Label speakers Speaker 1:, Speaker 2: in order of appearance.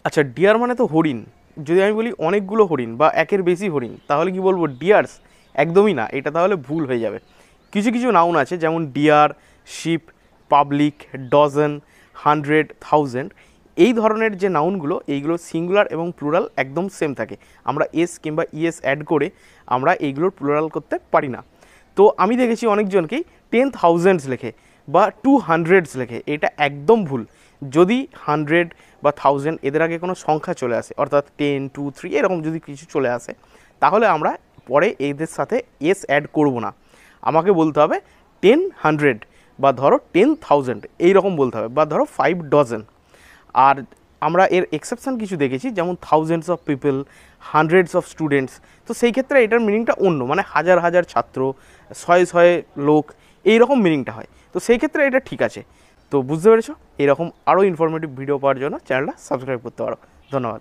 Speaker 1: আচ্ছা, ডিয়ার মানে তো হরিণ। যদি আমি বলি অনেকগুলো হরিণ বা একের বেশি হরিণ, তাহলে কি বলবো? ডিয়ার্স? একদমই না, এটা তাহলে ভুল হয়ে যাবে। কিছু কিছু নাউন আছে, যেমন ডিয়ার, শিপ, পাবলিক, ডজন, 100, 1000। এই ধরনের যে নাউনগুলো, এইগুলো সিঙ্গুলার এবং প্লুরাল একদম সেম থাকে। আমরা এস কিংবা ইএস অ্যাড করে আমরা এইগুলোর প্লুরাল করতে পারি না। তো আমি দেখেছি অনেকজনকেই 10,000s লেখে বা 200s লেখে, এটা একদম ভুল। যদি 100 বা 1000 এদের আগে কোনো সংখ্যা চলে আসে, অর্থাৎ 10, 2, 3 এরকম যদি কিছু চলে আসে, তাহলে আমরা পরে এদের সাথে এস অ্যাড করব না। আমাকে বলতে হবে 10,100 বা ধরো 10,000 এইরকম বলতে হবে, বা ধরো 5 ডজন। আর আমরা এর এক্সেপশন কিছু দেখেছি, যেমন thousands of people, hundreds of students. তো সেই ক্ষেত্রে এটার মিনিংটা অন্য, মানে হাজার হাজার ছাত্র, শয়ে শয়ে লোক, এইরকম মিনিংটা হয়। তো সেই ক্ষেত্রে এটা ঠিক আছে। তো বুঝতে পেরেছো? এরকম আরও ইনফরমেটিভ ভিডিও পাওয়ার জন্য চ্যানেলটা সাবস্ক্রাইব করতে পারো। ধন্যবাদ।